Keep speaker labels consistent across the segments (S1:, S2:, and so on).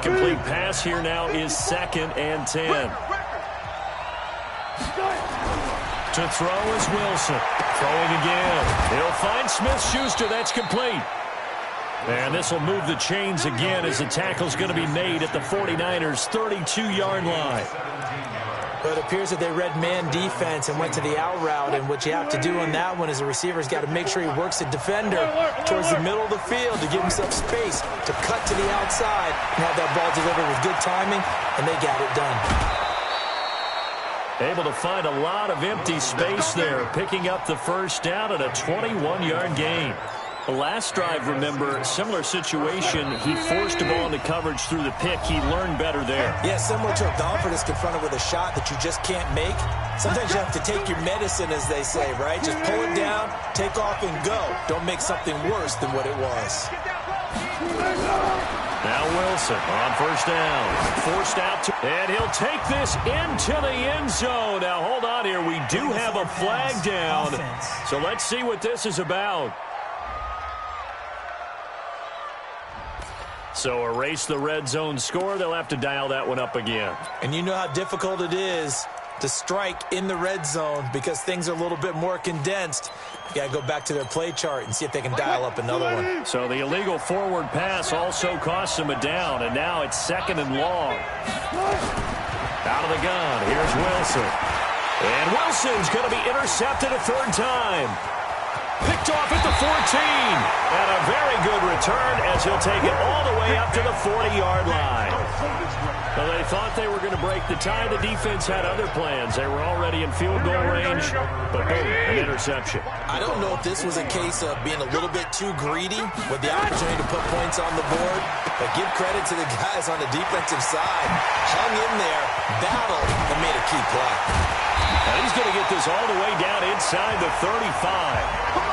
S1: incomplete pass here now is 2nd and 10. To throw is Wilson. Throwing again. He'll find Smith-Schuster. That's complete. And this will move the chains again as the tackle's going to be made at the 49ers' 32-yard line.
S2: But it appears that they read man defense and went to the out route, and what you have to do on that one is the receiver's got to make sure he works the defender towards the middle of the field to give himself space to cut to the outside and have that ball delivered with good timing, and they got it done.
S1: Able to find a lot of empty space there, picking up the first down at a 21-yard gain. The last drive, remember, similar situation. He forced a ball into coverage through the pick. He learned better there.
S2: Yeah, similar to a golfer that's confronted with a shot that you just can't make. Sometimes you have to take your medicine, as they say, right? Just pull it down, take off, and go. Don't make something worse than what it was.
S1: Now Wilson on first down. Forced out, and he'll take this into the end zone. Now, hold on here. We do have a flag down. So let's see what this is about. So erase the red zone score. They'll have to dial that one up again.
S2: And you know how difficult it is to strike in the red zone because things are a little bit more condensed. You got to go back to their play chart and see if they can dial up another one.
S1: So the illegal forward pass also costs them a down, and now it's 2nd and long. Out of the gun, here's Wilson. And Wilson's going to be intercepted a 3rd time. Picked off at the 14. And a very good return as he'll take it all the way up to the 40-yard line. Well, they thought they were going to break the tie. The defense had other plans. They were already in field goal range, but boom, an interception.
S2: I don't know if this was a case of being a little bit too greedy with the opportunity to put points on the board, but give credit to the guys on the defensive side. Hung in there, battled, and made a key play.
S1: And he's going to get this all the way down inside the 35.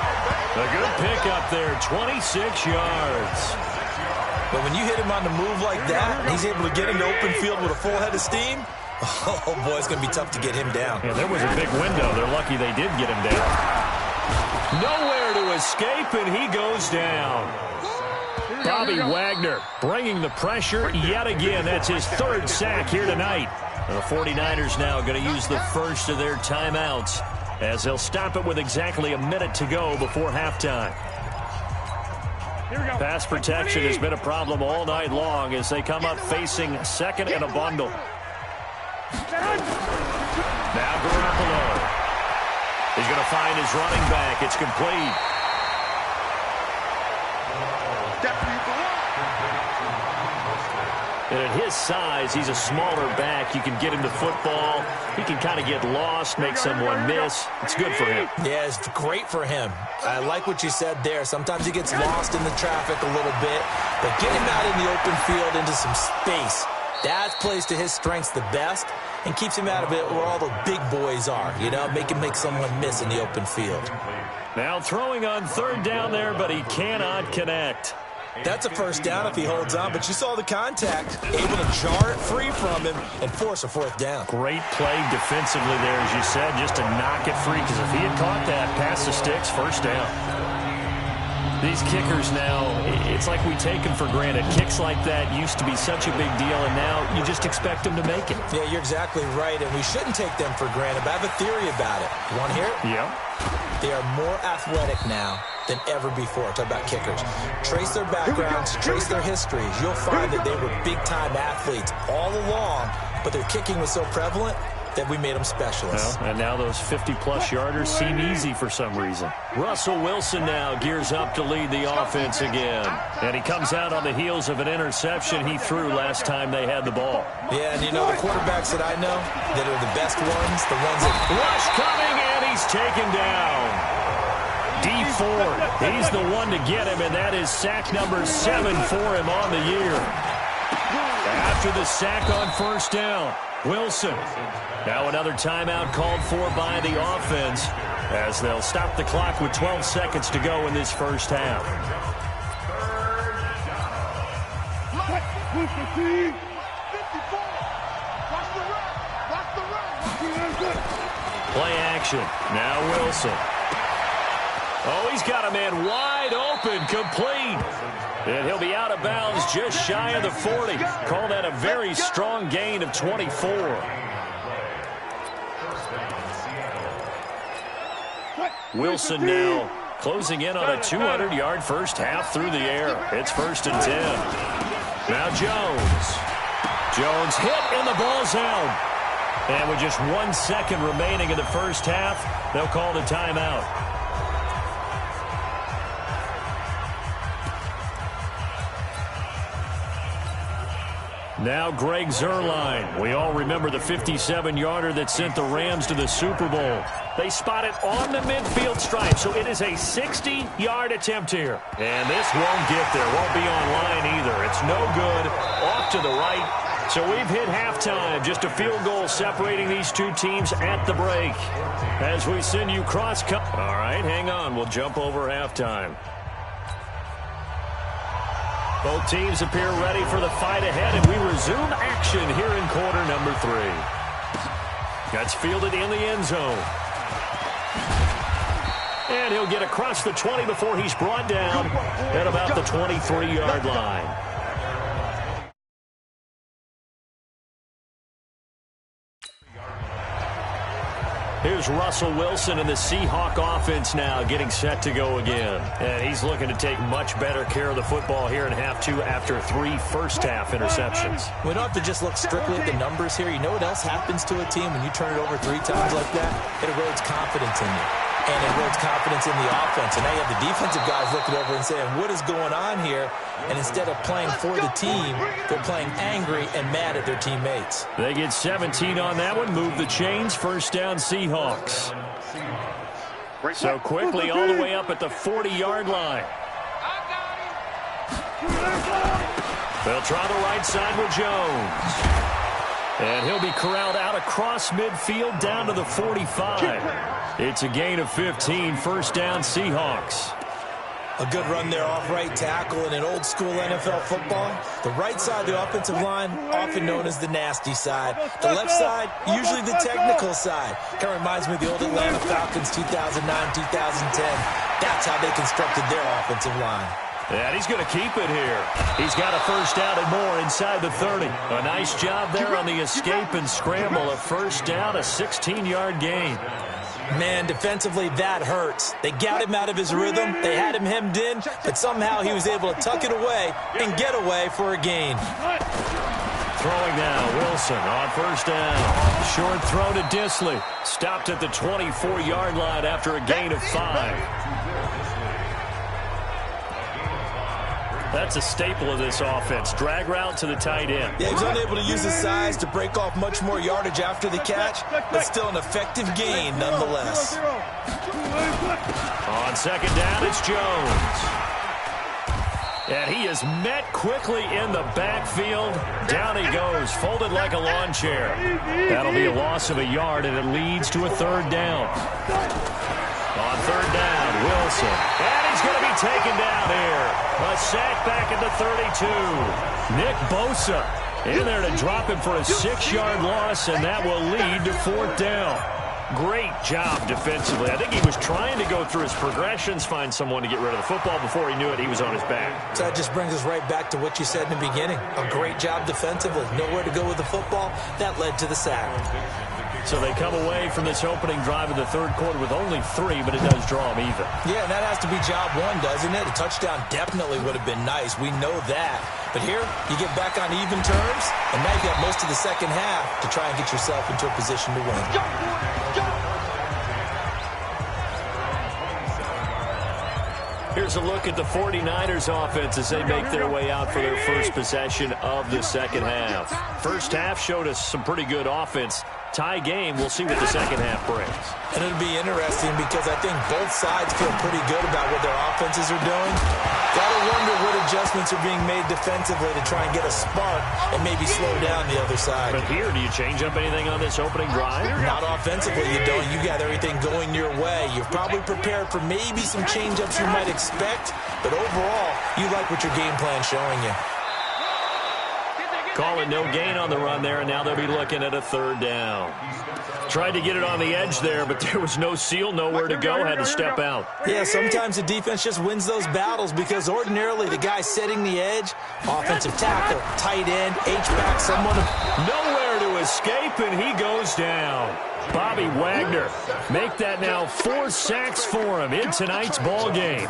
S1: A good pickup there, 26 yards.
S2: But when you hit him on the move like that, and he's able to get into open field with a full head of steam, oh, boy, it's going to be tough to get him down.
S1: Yeah, there was a big window. They're lucky they did get him down. Nowhere to escape, and he goes down. Bobby Wagner bringing the pressure yet again. That's his 3rd sack here tonight. The 49ers now going to use the first of their timeouts as they'll stop it with exactly a minute to go before halftime. Pass protection has been a problem all night long as they come up facing 2nd and a bundle. Now Garoppolo. He's going to find his running back. It's complete. And at his size, he's a smaller back. You can get him the football. He can kind of get lost, make someone miss. It's good for him.
S2: Yeah, it's great for him. I like what you said there. Sometimes he gets lost in the traffic a little bit, but get him out in the open field into some space. That plays to his strengths the best and keeps him out of it where all the big boys are, you know, make him make someone miss in the open field.
S1: Now throwing on 3rd down there, but he cannot connect.
S2: That's a first down if he holds on, but you saw the contact, able to jar it free from him and force a 4th down.
S1: Great play defensively there, as you said, just to knock it free, because if he had caught that, past the sticks, 1st down. These kickers now, it's like we take them for granted. Kicks like that used to be such a big deal, and now you just expect them to make it.
S2: Yeah, you're exactly right, and we shouldn't take them for granted, but I have a theory about it. You want to hear it?
S1: Yeah.
S2: They are more athletic now than ever before. Talk about kickers. Trace their backgrounds, trace their histories. You'll find that they were big-time athletes all along, but their kicking was so prevalent that we made them specialists.
S1: Well, and now those 50-plus yarders seem easy for some reason. Russell Wilson now gears up to lead the offense again. And he comes out on the heels of an interception he threw last time they had the ball.
S2: Yeah, and you know the quarterbacks that I know that are the best ones, the ones that...
S1: Rush coming, and he's taken down. D. Ford, he's the one to get him, and that is sack number 7 for him on the year. After the sack on 1st down, Wilson. Now another timeout called for by the offense as they'll stop the clock with 12 seconds to go in this 1st half. Play action. Now Wilson. Oh, he's got a man wide open, complete. And he'll be out of bounds just shy of the 40. Call that a very strong gain of 24. Wilson now closing in on a 200-yard first half through the air. It's 1st and 10. Now Jones. Jones hit and the ball's out. And with just 1 second remaining in the first half, they'll call the timeout. Now Greg Zuerlein. We all remember the 57-yarder that sent the Rams to the Super Bowl. They spot it on the midfield stripe, so it is a 60-yard attempt here. And this won't get there. Won't be on line either. It's no good. Off to the right. So we've hit halftime. Just a field goal separating these two teams at the break. As we send you cross-country. All right, hang on. We'll jump over halftime. Both teams appear ready for the fight ahead, and we resume action here in quarter number 3. That's fielded in the end zone. And he'll get across the 20 before he's brought down at about the 23-yard line. Here's Russell Wilson and the Seahawk offense now getting set to go again. And he's looking to take much better care of the football here in half 2 after 3 first-half interceptions.
S2: We don't have to just look strictly at the numbers here. You know what else happens to a team when you turn it over 3 times like that? It erodes confidence in you. And it erodes confidence in the offense. And now you have the defensive guys looking over and saying, what is going on here? And instead of playing for the team, they're playing angry and mad at their teammates.
S1: They get 17 on that one. Move the chains. First down, Seahawks. So quickly all the way up at the 40-yard line. They'll try the right side with Jones. And he'll be corralled out across midfield down to the 45. It's a gain of 15. First down, Seahawks.
S2: A good run there off right tackle in an old-school NFL football. The right side of the offensive line, often known as the nasty side. The left side, usually the technical side. Kind of reminds me of the old Atlanta Falcons 2009, 2010. That's how they constructed their offensive line.
S1: And he's going to keep it here. He's got a first down and more inside the 30. A nice job there on the escape and scramble. A first down, a 16-yard gain.
S2: Man, defensively, that hurts. They got him out of his rhythm. They had him hemmed in, but somehow he was able to tuck it away and get away for a gain.
S1: Throwing now, Wilson on first down. Short throw to Disley. Stopped at the 24-yard line after a gain of 5. That's a staple of this offense. Drag route to the tight end.
S2: Yeah, he was unable to use his size to break off much more yardage after the catch, but still an effective gain nonetheless.
S1: On second down, it's Jones. And he is met quickly in the backfield. Down he goes, folded like a lawn chair. That'll be a loss of a yard, and it leads to a third down. On third down, Wilson. And he's going to be taken down here. A sack back at the 32. Nick Bosa in there to drop him for a 6-yard loss, and that will lead to fourth down. Great job defensively. I think he was trying to go through his progressions, find someone to get rid of the football. Before he knew it, he was on his back.
S2: So that just brings us right back to what you said in the beginning. A great job defensively. Nowhere to go with the football. That led to the sack.
S1: So they come away from this opening drive in the third quarter with only 3, but it does draw them even.
S2: Yeah, and that has to be job 1, doesn't it? A touchdown definitely would have been nice. We know that. But here, you get back on even terms, and now you got most of the second half to try and get yourself into a position to win.
S1: Here's a look at the 49ers offense as they make their way out for their first possession of the second half. First half showed us some pretty good offense. Tie game, we'll see what the second half brings.
S2: And it'll be interesting because I think both sides feel pretty good about what their offenses are doing. Gotta wonder what adjustments are being made defensively to try and get a spark and maybe slow down the other side.
S1: But here, do you change up anything on this opening drive?
S2: Not offensively, you don't. You got everything going your way. You've probably prepared for maybe some change-ups you might expect, but overall, you like what your game plan's showing you.
S1: Call it no gain on the run there, and now they'll be looking at a third down. Tried to get it on the edge there, but there was no seal, nowhere to go, had to step out.
S2: Yeah, sometimes the defense just wins those battles because ordinarily the guy setting the edge, offensive tackle, tight end, H-back, someone
S1: nowhere to escape, and he goes down. Bobby Wagner, make that now 4 sacks for him in tonight's ball game.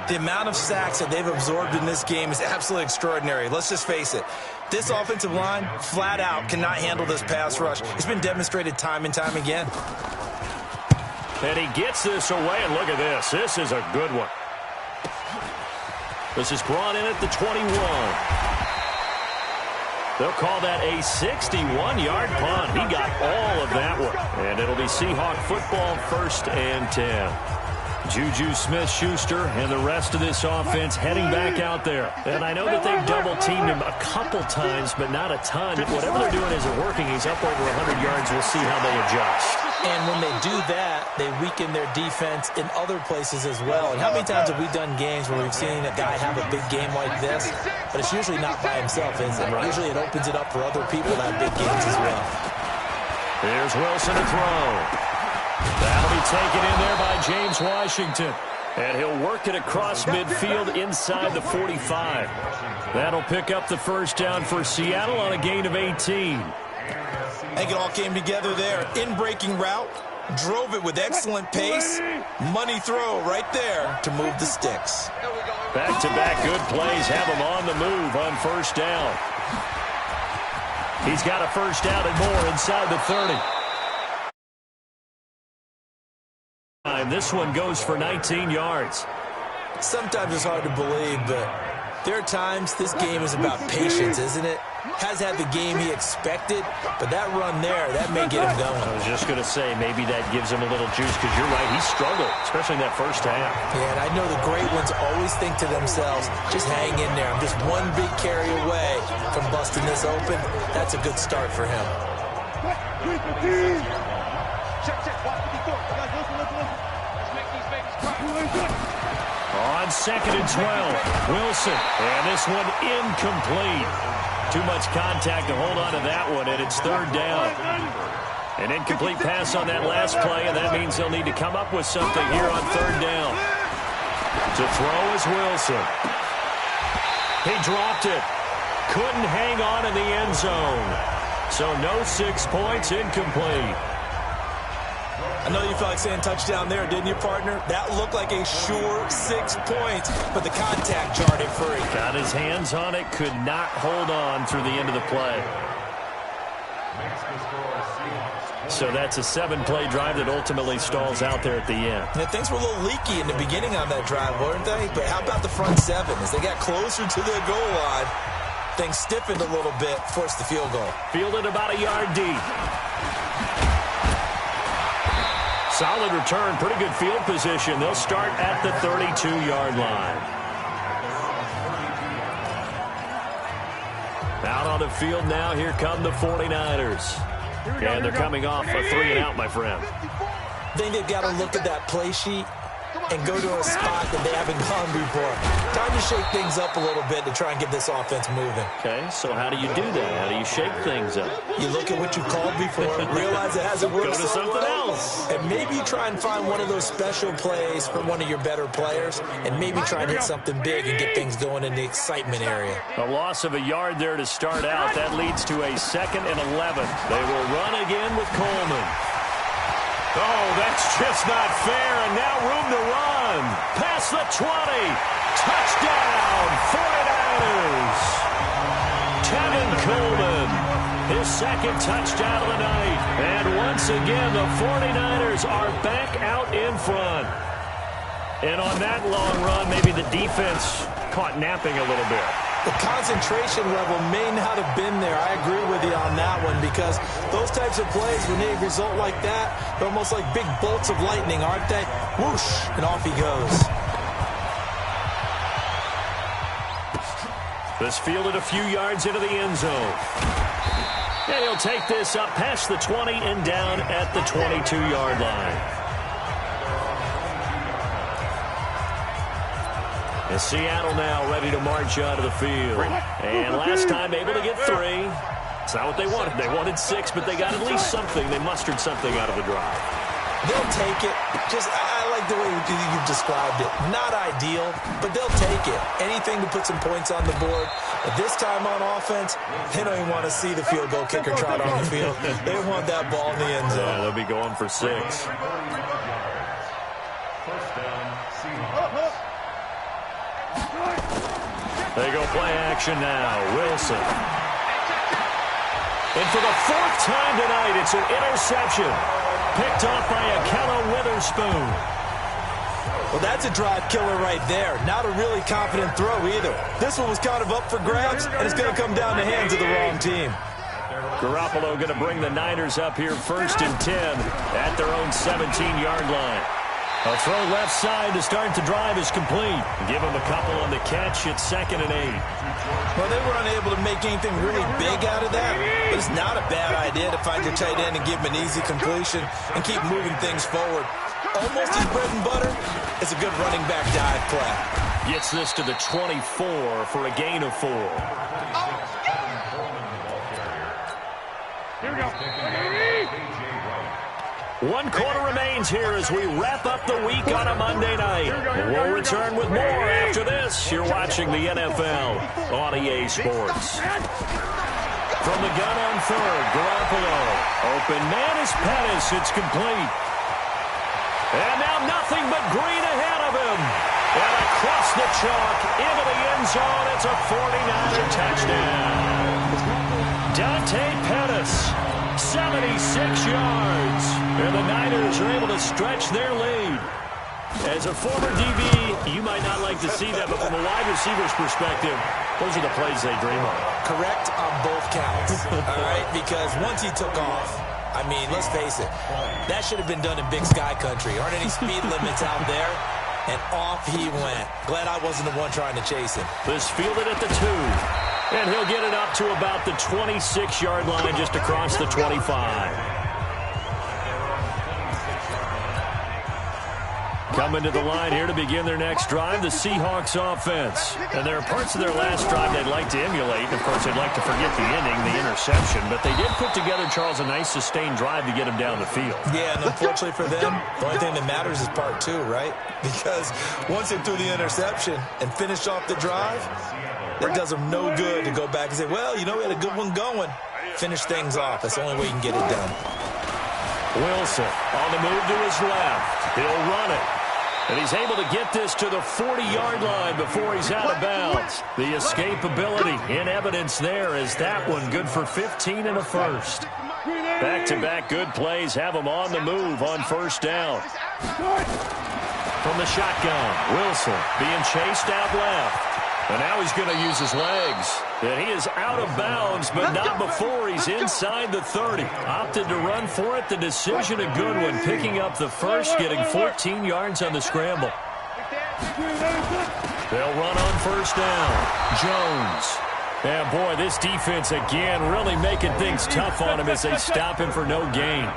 S2: The amount of sacks that they've absorbed in this game is absolutely extraordinary. Let's just face it. This offensive line, flat out, cannot handle this pass rush. It's been demonstrated time and time again.
S1: And he gets this away, and look at this. This is a good one. This is brought in at the 21. They'll call that a 61-yard punt. He got all of that one. And it'll be Seahawk football, 1st and 10. Juju Smith-Schuster and the rest of this offense heading back out there. And I know that they've double-teamed him a couple times, but not a ton. Whatever they're doing isn't working. He's up over 100 yards. We'll see how they adjust.
S2: And when they do that, they weaken their defense in other places as well. And how many times have we done games where we've seen a guy have a big game like this, but it's usually not by himself, is it? Right. Usually it opens it up for other people to have big games as well.
S1: Here's Wilson to throw. That'll be taken in there by James Washington. And he'll work it across midfield inside the 45. That'll pick up the first down for Seattle on a gain of 18.
S2: I think it all came together there. In-breaking route, drove it with excellent pace. Money throw right there to move the sticks.
S1: Back-to-back good plays have him on the move on first down. He's got a first down and more inside the 30. This one goes for 19 yards.
S2: Sometimes it's hard to believe, but there are times this game is about patience, isn't it? Has had the game he expected, but that run there, that may get him going.
S1: I was just going to say, maybe that gives him a little juice, because you're right, he struggled, especially in that first half.
S2: Yeah, and I know the great ones always think to themselves, just hang in there. I'm just one big carry away from busting this open. That's a good start for him.
S1: On 2nd and 12, Wilson, and this one incomplete. Too much contact to hold on to that one, and it's 3rd down. An incomplete pass on that last play, and that means they'll need to come up with something here on 3rd down. To throw is Wilson. He dropped it. Couldn't hang on in the end zone. So no 6 points, incomplete.
S2: I know you felt like saying touchdown there, didn't you, partner? That looked like a sure 6 points, but the contact jarred him free.
S1: Got his hands on it, could not hold on through the end of the play. So that's a 7-play drive that ultimately stalls out there at the end.
S2: Yeah, things were a little leaky in the beginning on that drive, weren't they? But how about the front 7? As they got closer to the goal line, things stiffened a little bit, forced the field goal.
S1: Fielded about a yard deep. Solid return, pretty good field position. They'll start at the 32-yard line. Out on the field now, here come the 49ers. And they're coming off a 3-and-out, my friend.
S2: I think they've got to look at that play sheet and go to a spot that they haven't gone before. Time to shake things up a little bit to try and get this offense moving.
S1: Okay, so how do you do that? How do you shake things up?
S2: You look at what you called before, realize it hasn't worked.
S1: Go to something else.
S2: And maybe you try and find one of those special plays for one of your better players, and maybe try and hit something big and get things going in the excitement area.
S1: A loss of a yard there to start out. That leads to a 2nd and 11. They will run again with Coleman. Oh, that's just not fair, and now room to run. Past the 20. Touchdown, 49ers. Tevin Coleman, his 2nd touchdown of the night. And once again, the 49ers are back out in front. And on that long run, maybe the defense caught napping a little bit.
S2: The concentration level may not have been there. I agree with you on that one, because those types of plays, when they result like that, they're almost like big bolts of lightning, aren't they? Whoosh, and off he goes.
S1: This fielded a few yards into the end zone. And he'll take this up past the 20 and down at the 22-yard line. And Seattle now ready to march out of the field. And last time able to get 3. It's not what they wanted. They wanted 6, but they got at least something. They mustered something out of the drive.
S2: They'll take it. I like the way you've described it. Not ideal, but they'll take it. Anything to put some points on the board. But this time on offense, they don't even want to see the field goal kicker trot on the field. They want that ball in the end zone.
S1: Yeah, they'll be going for 6. They go play action now. Wilson. And for the 4th time tonight, it's an interception. Picked off by Akello Witherspoon.
S2: Well, that's a drive killer right there. Not a really confident throw either. This one was kind of up for grabs, and it's going to come down the hands of the wrong team.
S1: Garoppolo going to bring the Niners up here 1st and 10 at their own 17-yard line. A throw left side to start the drive is complete. Give him a couple on the catch. It's 2nd and 8.
S2: Well, they were unable to make anything really big out of that, but it's not a bad idea to find your tight end and give him an easy completion and keep moving things forward. Almost his bread and butter. It's a good running back dive play.
S1: Gets this to the 24 for a gain of 4.
S3: Here we go.
S1: 1 quarter remains here as we wrap up the week on a Monday night. We'll return with more after this. You're watching the NFL on EA Sports. From the gun on 3rd, Garoppolo. Open man is Pettis. It's complete. And now nothing but green ahead of him. And across the chalk into the end zone. It's a 49er touchdown. Dante Pettis, 76 yards. And the Niners are able to stretch their lead. As a former DB, you might not like to see that, but from a wide receiver's perspective, those are the plays they dream of.
S2: Correct on both counts, all right? Because once he took off, I mean, let's face it, that should have been done in Big Sky Country. Aren't any speed limits out there? And off he went. Glad I wasn't the one trying to chase him.
S1: This fielded at the 2. And he'll get it up to about the 26-yard line just across the 25. Coming to the line here to begin their next drive, the Seahawks offense. And there are parts of their last drive they'd like to emulate. And, of course, they'd like to forget the ending, the interception. But they did put together, Charles, a nice sustained drive to get him down the field.
S2: Yeah, and unfortunately for them, the only thing that matters is part 2, right? Because once they threw the interception and finished off the drive, it does them no good to go back and say, well, you know, we had a good one going. Finish things off. That's the only way you can get it done.
S1: Wilson on the move to his left. He'll run it. And he's able to get this to the 40-yard line before he's out of bounds. The escapability in evidence there is that one good for 15 and a first. Back-to-back good plays have him on the move on 1st down. From the shotgun, Wilson being chased out left. And now he's going to use his legs. And he is out of bounds, but not before he's inside the 30. Opted to run for it. The decision a good one, picking up the first, getting 14 yards on the scramble. They'll run on 1st down. Jones. And, boy, this defense again really making things tough on him as they stop him for no gain.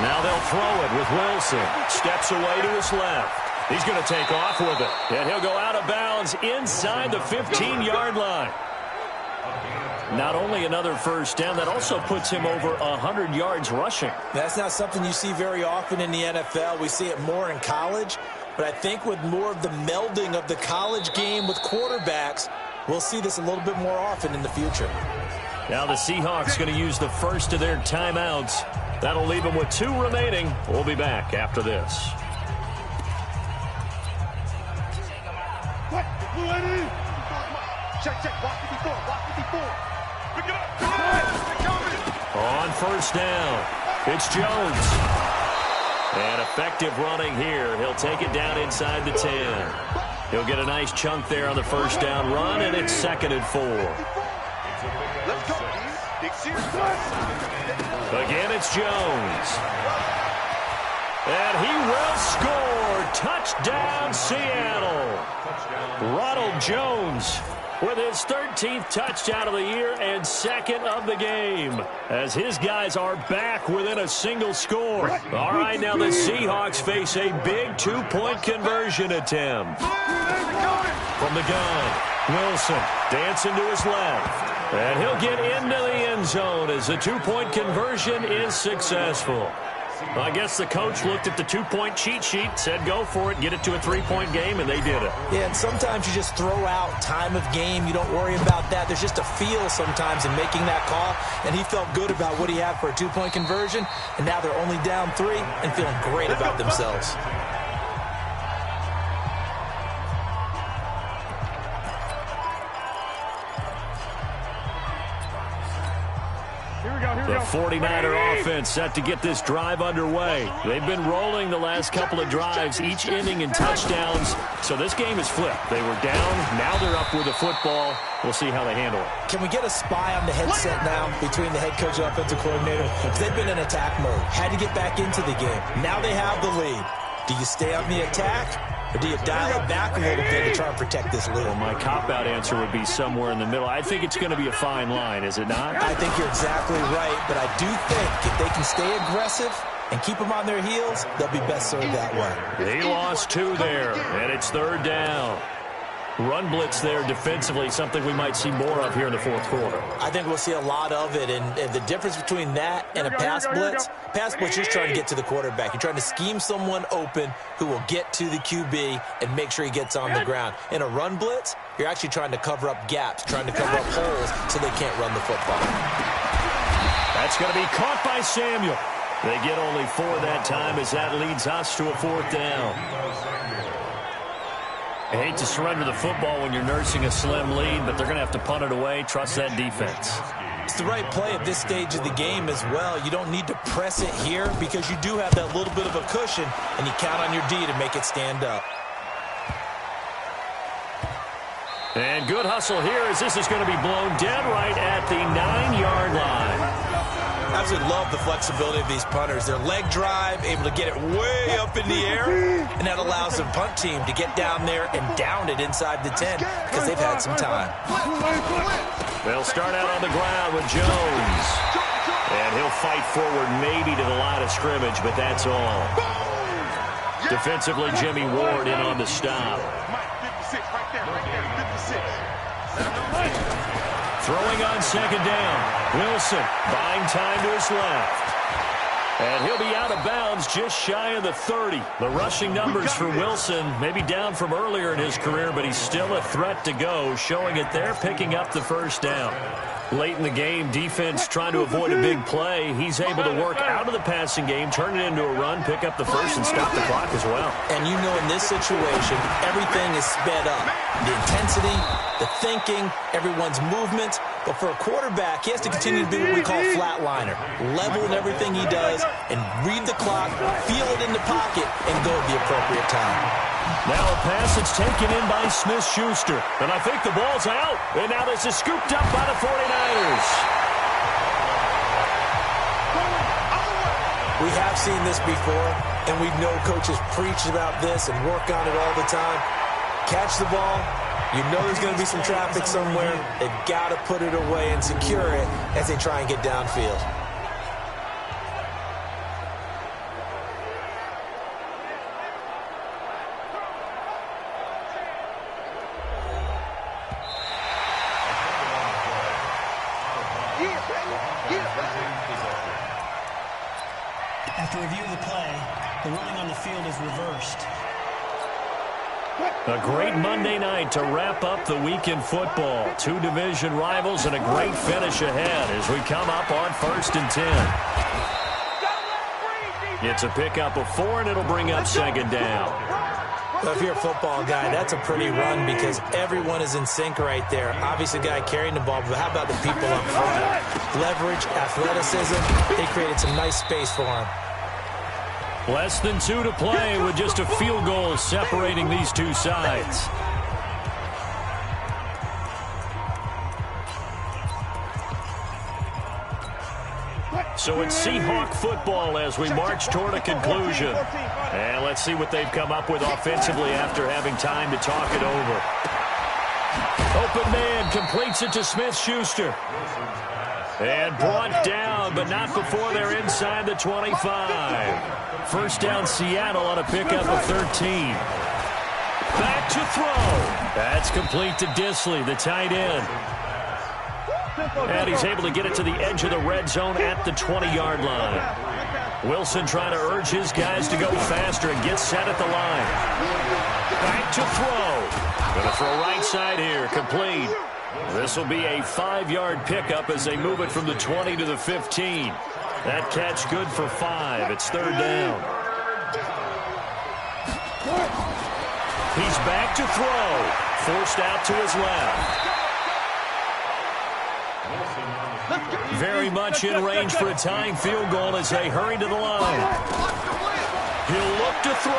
S1: Now they'll throw it with Wilson. Steps away to his left. He's going to take off with it. And he'll go out of bounds inside the 15-yard line. Not only another 1st down, that also puts him over 100 yards rushing.
S2: That's not something you see very often in the NFL. We see it more in college. But I think with more of the melding of the college game with quarterbacks, we'll see this a little bit more often in the future.
S1: Now the Seahawks going to use the first of their timeouts. That'll leave them with 2 remaining. We'll be back after this.
S3: Check. Walk it before. Pick it up.
S1: On 1st down, it's Jones. And effective running here. He'll take it down inside the 10. He'll get a nice chunk there on the 1st down run, and it's 2nd and 4.
S3: Let's go.
S1: Again, it's Jones. And he will score. Touchdown, Seattle. Ronald Jones with his 13th touchdown of the year and second of the game, as his guys are back within a single score. All right, now the Seahawks face a big two-point conversion attempt. From the gun, Wilson dancing to his left, and he'll get into the end zone as the two-point conversion is successful. I guess the coach looked at the two-point cheat sheet, said go for it, get it to a three-point game, and they did it.
S2: Yeah, and sometimes you just throw out time of game. You don't worry about that. There's just a feel sometimes in making that call, and he felt good about what he had for a two-point conversion, and now they're only down 3 and feeling great about themselves.
S1: The 49er offense set to get this drive underway. They've been rolling the last couple of drives, each ending in touchdowns. So this game is flipped. They were down. Now they're up with the football. We'll see how they handle it.
S2: Can we get a spy on the headset now between the head coach and offensive coordinator? Because they've been in attack mode. Had to get back into the game. Now they have the lead. Do you stay on the attack? Or do you dial it back a little bit to try and protect this lead?
S1: Well, my cop-out answer would be somewhere in the middle. I think it's going to be a fine line, is it not?
S2: I think you're exactly right, but I do think if they can stay aggressive and keep them on their heels, they'll be best served that way.
S1: He lost 2 there, and it's 3rd down. Run blitz there defensively, something we might see more of here in the 4th quarter.
S2: I think we'll see a lot of it, and the difference between that and a pass blitz, you're just trying to get to the quarterback. You're trying to scheme someone open who will get to the QB and make sure he gets on the ground. In a run blitz, you're actually trying to cover up gaps, trying to cover up holes so they can't run the football.
S1: That's going to be caught by Samuel. They get only 4 that time as that leads us to a 4th down. I hate to surrender the football when you're nursing a slim lead, but they're going to have to punt it away. Trust that defense.
S2: It's the right play at this stage of the game as well. You don't need to press it here because you do have that little bit of a cushion, and you count on your D to make it stand up.
S1: And good hustle here as this is going to be blown dead right at the 9-yard line.
S2: I absolutely love the flexibility of these punters. Their leg drive, able to get it way up in the air, and that allows the punt team to get down there and down it inside the 10 because they've had some time.
S1: They'll start out on the ground with Jones. And he'll fight forward maybe to the line of scrimmage, but that's all. Defensively, Jimmy Ward in on the stop. Throwing on 2nd down. Wilson buying time to his left. And he'll be out of bounds just shy of the 30. The rushing numbers for Wilson maybe down from earlier in his career, but he's still a threat to go, showing it there, picking up the 1st down. Late in the game, defense trying to avoid a big play. He's able to work out of the passing game, turn it into a run, pick up the 1st, and stop the clock as well.
S2: And you know in this situation, everything is sped up. The intensity, the thinking, everyone's movement. But for a quarterback, he has to continue to be what we call a flatliner. Level in everything he does and read the clock, feel it in the pocket, and go at the appropriate time.
S1: Now a pass that's taken in by Smith-Schuster. And I think the ball's out. And now this is scooped up by the 49ers.
S2: We have seen this before, and we know coaches preach about this and work on it all the time. Catch the ball. You know there's going to be some traffic somewhere. They've got to put it away and secure it as they try and get downfield.
S4: After review of the play, the ruling on the field is reversed.
S1: A great Monday night to wrap up the week in football. 2 division rivals and a great finish ahead as we come up on 1st and 10. It's a pickup of 4, and it'll bring up 2nd down.
S2: Well, if you're a football guy, that's a pretty run because everyone is in sync right there. Obviously, the guy carrying the ball, but how about the people up front? Leverage, athleticism, they created some nice space for him.
S1: Less than 2 to play with just a field goal separating these two sides. So it's Seahawk football as we march toward a conclusion. And let's see what they've come up with offensively after having time to talk it over. open man, completes it to Smith-Schuster. And brought down, but not before they're inside the 25. First down, Seattle on a pickup of 13. Back to throw. That's complete to Disley, the tight end. And he's able to get it to the edge of the red zone at the 20-yard line. Wilson trying to urge his guys to go faster and get set at the line. Back to throw. Going to throw right side here, complete. This will be a 5-yard pickup as they move it from the 20 to the 15. That catch good for 5. It's third down. He's back to throw. Forced out to his left. Very much in range for a tying field goal as they hurry to the line. He'll look to throw,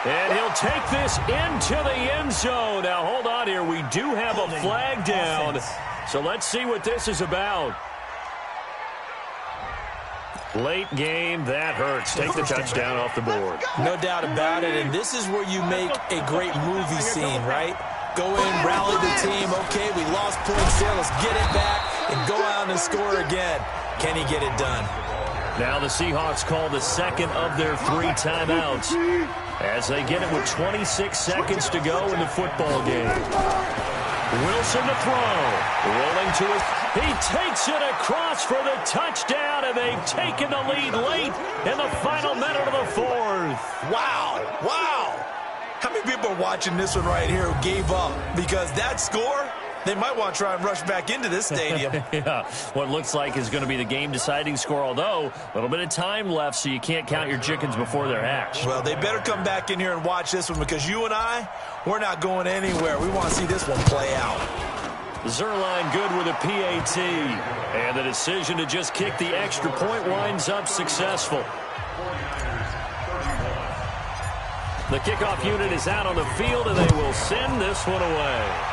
S1: and he'll take this into the end zone. Now, hold on here. We do have a flag down, so let's see what this is about. Late game, that hurts. Take the touchdown off the board.
S2: No doubt about it, and this is where you make a great movie scene, right? Go in, rally the team. Okay, we lost points there. Let's get it back and go out and score again. Can he get it done?
S1: Now the Seahawks call the second of their 3 timeouts as they get it with 26 seconds to go in the football game. Wilson to throw. Rolling to it. He takes it across for the touchdown, and they've taken the lead late in the final minute of the 4th.
S2: Wow. Wow. How many people are watching this one right here who gave up? Because that score, they might want to try and rush back into this stadium.
S1: Yeah, what looks like is going to be the game-deciding score, although a little bit of time left, so you can't count your chickens before they're hatched.
S2: Well, they better come back in here and watch this one because you and I, we're not going anywhere. We want to see this one play out.
S1: Zerline good with a PAT, and the decision to just kick the extra point winds up successful. The kickoff unit is out on the field, and they will send this one away.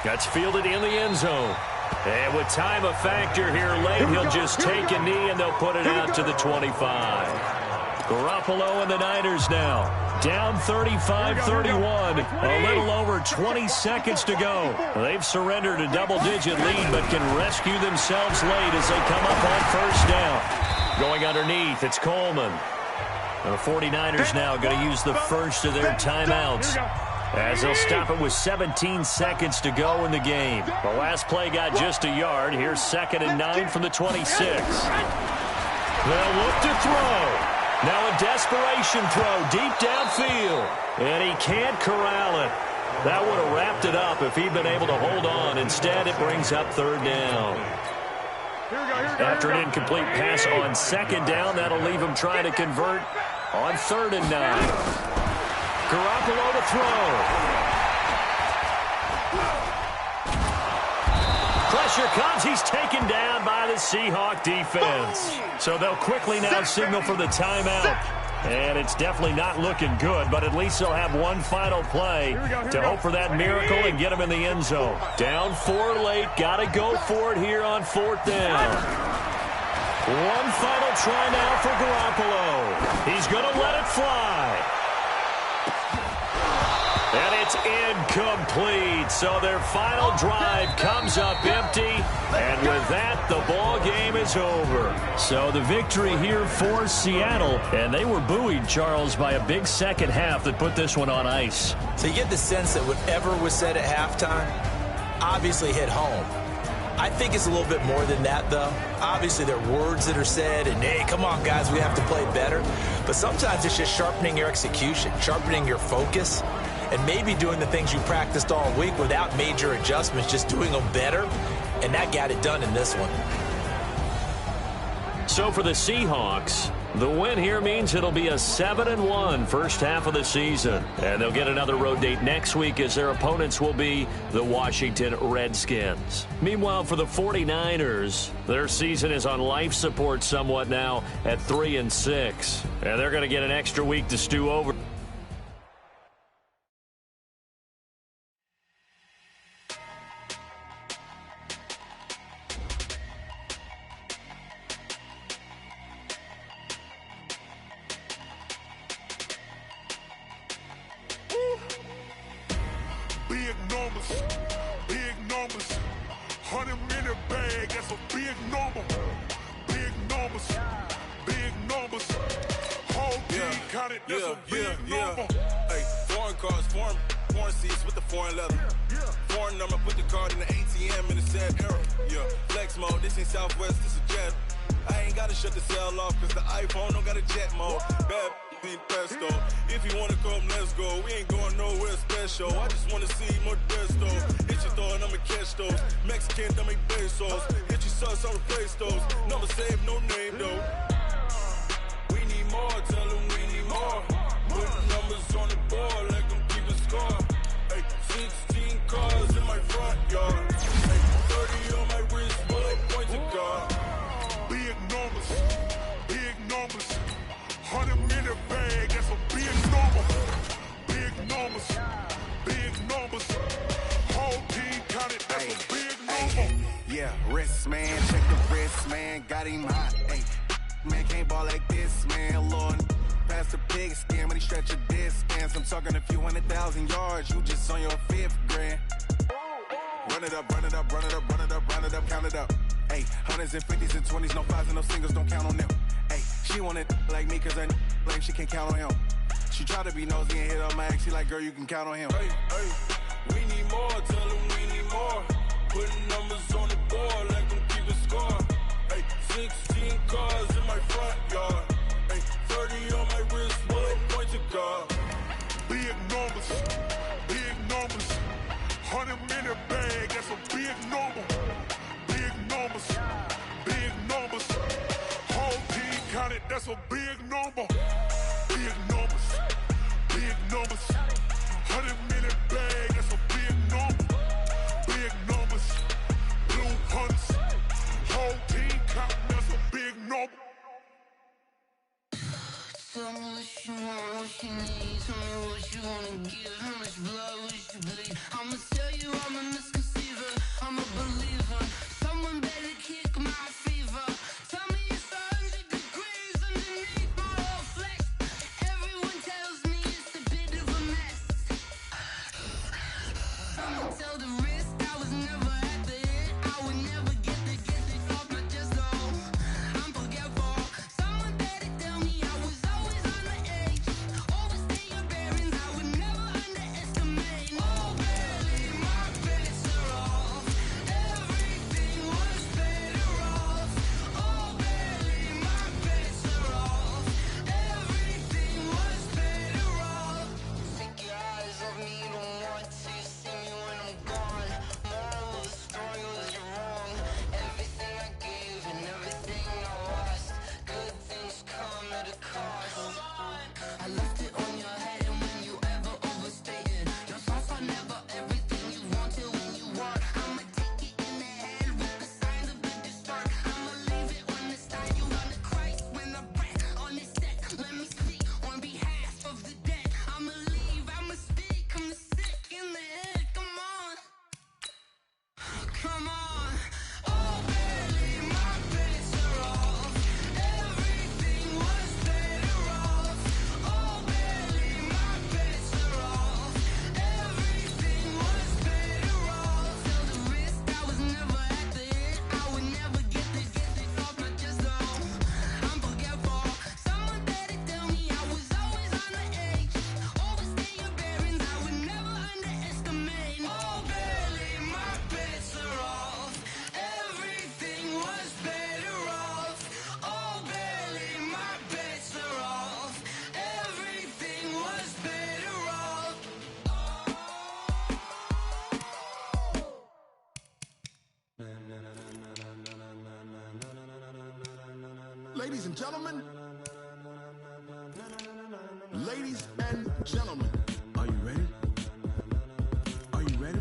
S1: That's fielded in the end zone. And with time a factor here late, he'll just take a knee, and they'll put it out to the 25. Garoppolo and the Niners now. Down 35-31. A little over 20 seconds to go. They've surrendered a double-digit lead, but can rescue themselves late as they come up on first down. Going underneath, it's Coleman. The 49ers now going to use the first of their timeouts as they'll stop it with 17 seconds to go in the game. The last play got just a yard. Here's 2nd and 9 from the 26. They'll look to throw. Now a desperation throw deep downfield. And he can't corral it. That would have wrapped it up if he'd been able to hold on. Instead, it brings up third down. After an incomplete pass on 2nd down, that'll leave him trying to convert on 3rd and 9. Garoppolo to throw. Pressure comes. He's taken down by the Seahawk defense. So they'll quickly now signal for the timeout. And it's definitely not looking good, but at least they'll have one final play to hope for that miracle and get him in the end zone. Down 4 late. Got to go for it here on 4th down. One final try now for Garoppolo. He's going to let it fly. And it's incomplete. So their final drive comes up empty. And with that, the ball game is over. So the victory here for Seattle. And they were buoyed, Charles, by a big second half that put this one on ice.
S2: So you get the sense that whatever was said at halftime obviously hit home. I think it's a little bit more than that, though. Obviously, there are words that are said, and, hey, come on, guys, we have to play better. But sometimes it's just sharpening your execution, sharpening your focus, and maybe doing the things you practiced all week without major adjustments, just doing them better, and that got it done in this one.
S1: So for the Seahawks, the win here means it'll be a 7-1 first half of the season. And they'll get another road date next week as their opponents will be the Washington Redskins. Meanwhile, for the 49ers, their season is on life support somewhat now at 3-6. And they're going to get an extra week to stew over.
S3: Be ignored. 100 in the bag, that's a big number. Big numbers, big numbers. Whole team counted, that's a big number.
S5: Hey, foreign cars, foreign seats with the foreign leather. Foreign number, put the card in the ATM in the sad era. Yeah, flex mode, this ain't Southwest, this is jet. I ain't gotta shut the cell off, cause the iPhone don't got a jet mode. Bad ain't pesto. If you wanna come, let's go. We ain't going nowhere special. I just wanna see more Modesto. Hit your throw and I'ma catch those. Mexican, dummy pesos. Hit your sauce, I'll replace those. Number save, no name though. We need more, tell them we need more. Put numbers on the board, let them keep a score. Hey, 16 cars in my front yard. Hey, 30 on my wrist, bullet point to God.
S3: Big numbers, big numbers. 100 in the bag, that's a big number. Big numbers, big numbers. Whole team counted, that's a big number.
S6: Yeah, wrist man, check the wrist man, got him hot. Hey, man can't ball like this, man. Lord, past the pig skin, but he stretch a distance. I'm talking a few 100,000 yards, you just on your 5th grand. Run it up, run it up, run it up, run it up, run it up, count it up. Hey, hundreds and 50s and 20s, no 5s and no singles, don't count on them. Hey, she want it like me, cause her like she can't count on him. She try to be nosy and hit on my ex, she like, girl, you can count on him.
S5: Hey, hey, we need more, tell them we need more. Putting numbers on the board, let them keep a score. Hey, 16 cars in my front yard. Hey, 30 on my wrist, bullet point to God.
S3: Big numbers, big numbers. 100 in the bag, that's a big number. Big numbers, big numbers. Whole team counted, that's a big number. Big numbers, big numbers. 100 in the bag, that's a big number. Big numbers, blue hunters. Whole team counted, that's a big number.
S7: Tell me what you want, what you need. Tell me what you wanna give. How much blood would you bleed? I'ma tell you I'm a misconceiver. I'm a believer. Someone better kick my fever. Tell me it's 100 degrees underneath my whole flesh. Everyone tells me it's a bit of a mess. Someone tell the risk I was never at the end. I would never get this off my chest though. I'm forgetful. Someone better tell me I was always on the edge. Overstay your bearings, I would never underestimate. Oh, barely, my bets are off. Everything was better off. Oh, barely, my bets are off. Everything was better off. Take your eyes off me, don't want to see me when I'm gone. Moral of the story was you're wrong. Everything I gave and everything I lost. Good things come at a cost. I left it on your head, and when you ever overstay it, your thoughts are never everything you wanted when you want. I'ma take it in the head with the signs of the distort. I'ma leave it on the side. You wanna Christ when the breath on this set. Let me speak on behalf of the dead. I'ma leave, I'ma speak. I'm sick in the head. Come on, come on. Oh, barely, my bets are off. Everything was better off. Oh, barely, my bets are off. Everything was better off. Tell the risk I was never at the end. I would never get this off my chest though. I'm forgetful. Someone better tell me I was always on the edge. Overstay your bearings, I would never underestimate. Oh, barely, my bets are off. Everything was better off. Oh, barely, my bets are off. Everything was better off.
S8: Ladies and gentlemen, ladies and gentlemen, are you ready? Are you ready?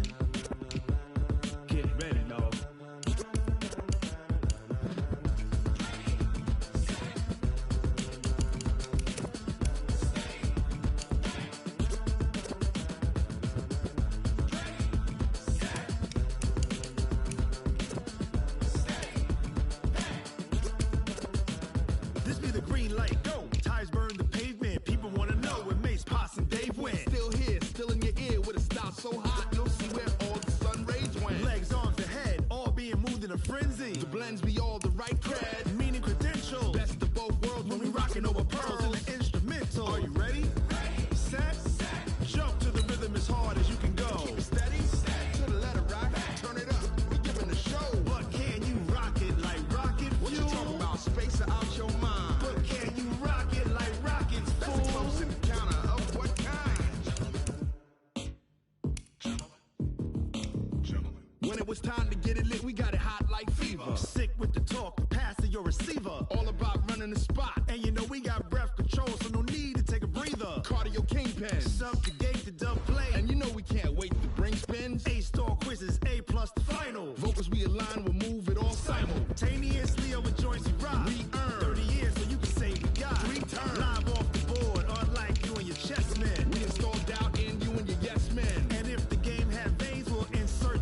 S8: Get ready, dog. This be the green light, go. Tires burn the pavement. People wanna know where Mace, Potts, and Dave went. Still here, still in your ear with a style so hot, you'll see where all the sun rays went. Legs, arms, and head, all being blends be all the right cred. Meaning credentials. Best of both worlds when we rockin' over pearls in the instrumental. Are you ready? Set. Jump to the rhythm as hard as you can go. Keep it steady. To the letter rock. Turn it up. We giving the show. But can you rock it like rocket fuel? What you talking about? Space or out your mind? But can you rock it like rockets, fool? That's a close encounter of what kind? Gentlemen. When it was time to get it lit, we got it hot like fever. Sick with the talk, pass to your receiver. All about running the spot. And you know we got breath control, so no need to take a breather. Cardio kingpin. Subjugate the dub play. And you know we can't wait to bring spins. A-star quizzes, A+ the final. Vocals we align, we'll move it all simultaneously over joints we rock. We earn 30 years so you can say we got 3 turns. Live off the board, unlike you and your chess men. We install doubt in you and your yes men. And if the game had veins, we'll insert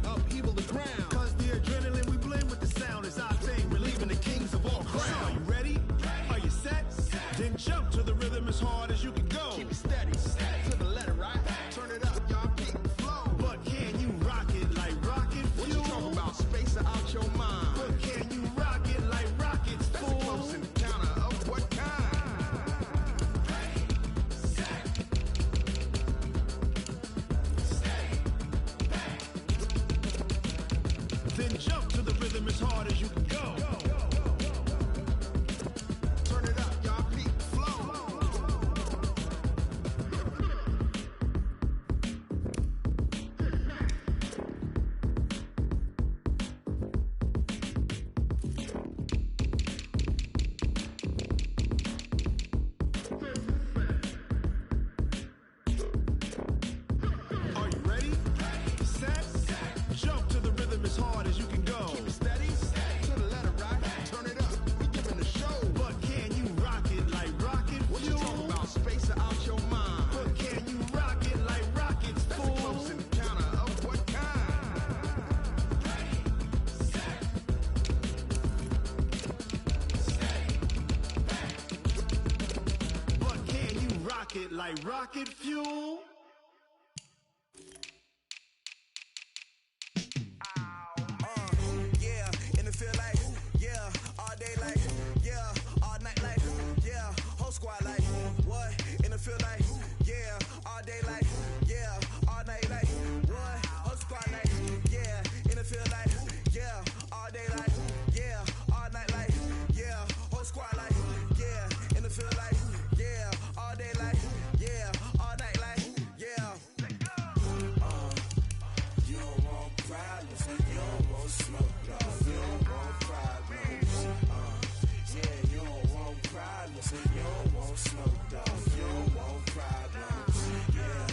S8: upheaval the ground. Cause the adrenaline we blend with the sound is our thing. Relieving the kings of all crowns. So are you ready? Are you set? Then jump to the rhythm as hard as you can go. Keep it steady. To the letter, right? Turn it up, y'all keep the flow. But can you rock it like rocket fuel? What you talking about? Space or out your mind? But can you rock it like rockets, fool? That's a close encounter of what kind? Then jump to the rhythm as hard as you can go. Turn it up, y'all keep the flow. Are you ready? Set. Jump to the rhythm as hard as you can go. Keep it steady. To the letter rock. Turn it up. We giving the show. But can you rock it like rocket fuel? What you talking about? Space or out your mind? But can you rock it like rockets, fool? That's a close encounter of what kind? But can you rock it like rocket fuel?
S6: Yeah, and it feel like, yeah, all day like, yeah, all night like, yeah, whole squad like, what? And it feel like, yeah, all day like, yeah, all night like, what? Whole squad like, yeah, and it feel like, yeah, all day like, yeah, all night like, yeah, whole squad like, yeah, and it feel like, yeah, all day like, yeah, all night like, yeah. You don't want problems, you don't want smoke, no. You don't want problems, yeah, you don't want problems, you don't want smoke, dog. You don't want problems, yeah,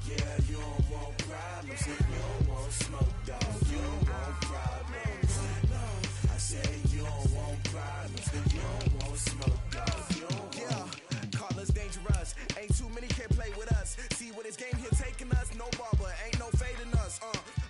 S6: yeah, you don't want problems, you don't want smoke, dog. You don't want problems, no. I said you don't want problems, you don't want smoke, dog. You don't want. Call us dangerous, ain't too many can play with us. See what this game here taking us, no barber, ain't no fading us.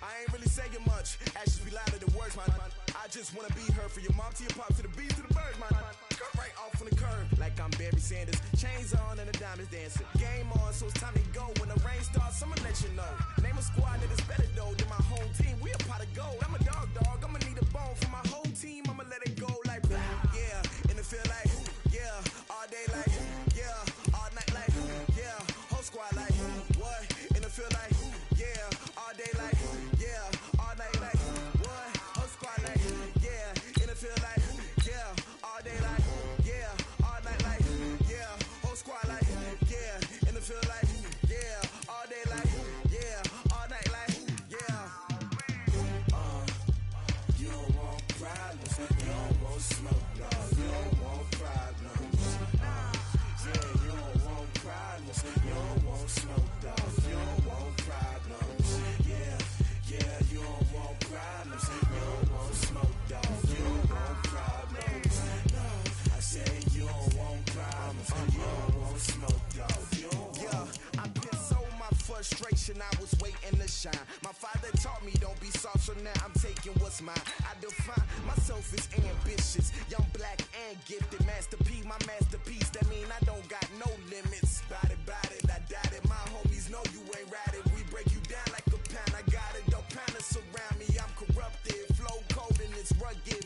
S6: I ain't really saying much, actions be louder than words, man. I just wanna be heard, for your mom to your pop, to the beat, to the birds, man. Cut right off on the curb, like I'm Barry Sanders. Chains on and the diamonds dancing. Game on, so it's time to go. When the rain starts, I'ma let you know. Name a squad that is better though than my home team. We a pot of gold. I'm a dog, I'ma need a bone for my whole team. I'ma let it go like, yeah, and it feel like, yeah, all day like, yeah, all night like, yeah, whole squad like, what? And it feel like, yeah, all day like, yeah, all night like, what? Whole squad like, yeah, and it feel like, yeah, all day like, yeah, all night like, yeah, whole squad like, yeah, and it feel like, yeah, all day like, yeah, all night like, yeah. You don't want problems, you don't want smoke, no. You don't want problems, yeah, you don't want problems, you don't want smoke, dog. You don't want problems, yeah, yeah, you don't want problems, you don't want smoke, dog. You don't want problems, no. I said you don't want problems, you don't want smoke, dog. You don't want. I've been so my frustration, I was waiting to shine. My father taught me don't be soft, so now I'm taking what's mine. I define myself as ambitious, young, black, and gifted. Master P, my masterpiece, that mean I don't got no limits. Bout it, I doubt it. My homies know you ain't ratted. We break you down like a pound. I got it, don't pound us around me. I'm corrupted, flow cold and it's rugged.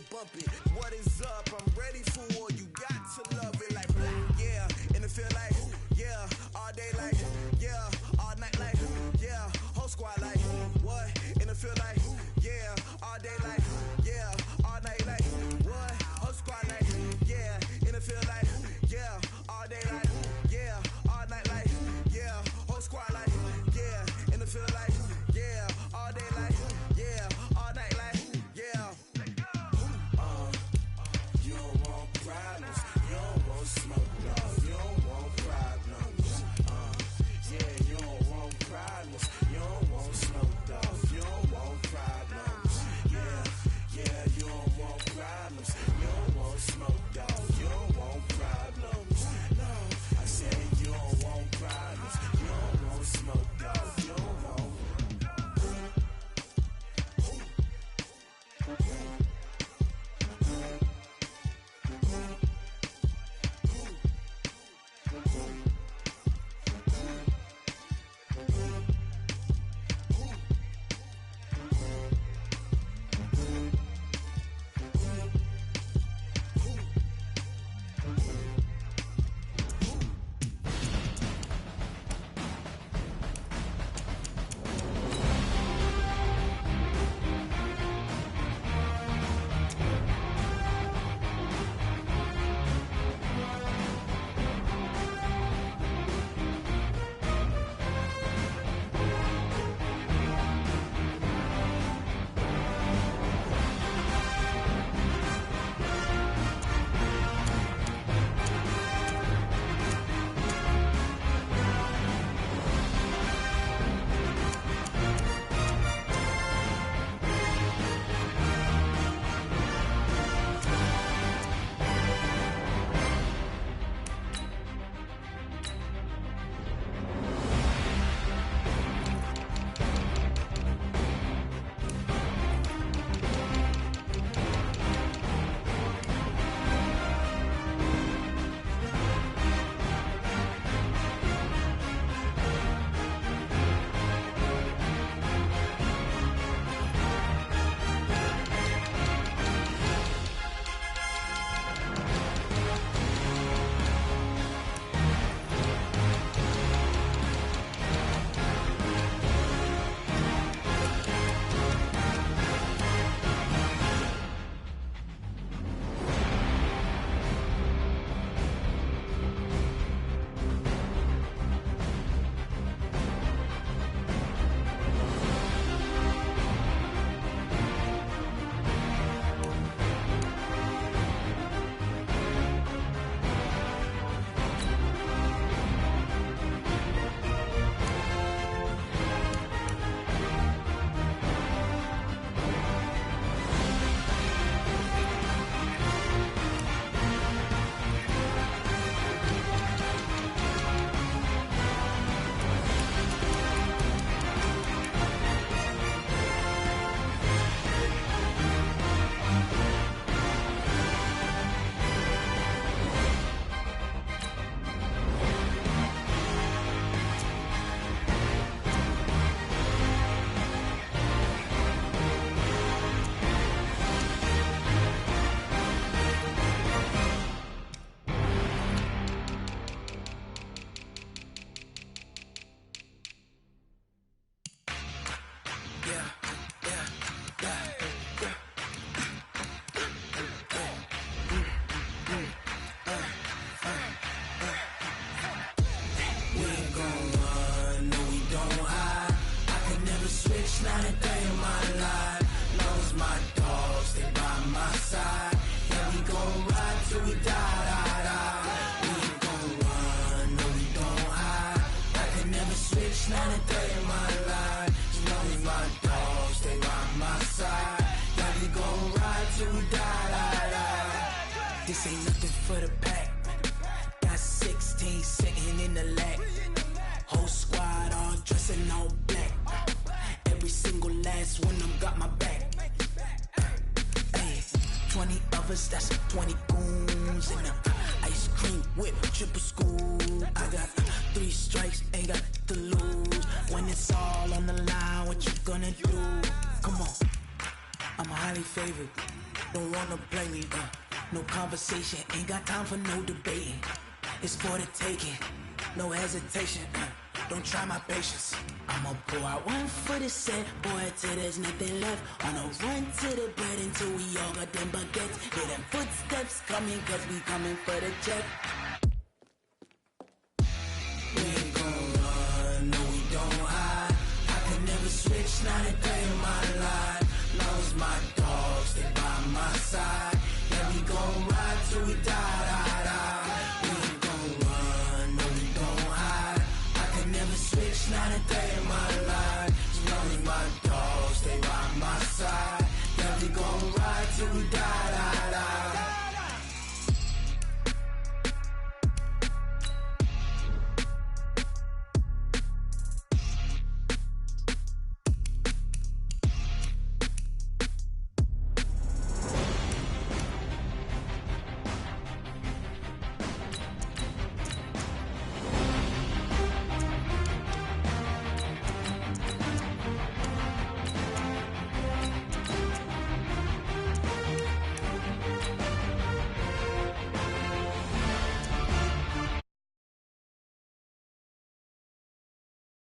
S7: gon' ride till we die. This ain't nothing for the pack. Got 16 sitting in the lap. Whole squad all dressing all black. Every single last one of them got my back. Hey, 20 of us, that's 20 goons in the ice cream whip, triple scoop. I got 3 strikes, ain't got to lose. When it's all on the line, what you gonna do? Come on, I'm highly favored. Don't wanna play me, no conversation, ain't got time for no debating. It's for the taking, no hesitation. Don't try my patience. I'ma pour out one for the set, boy, till there's nothing left. On a run to the bread until we all got them baguettes. Hear them footsteps coming, cause we coming for the check.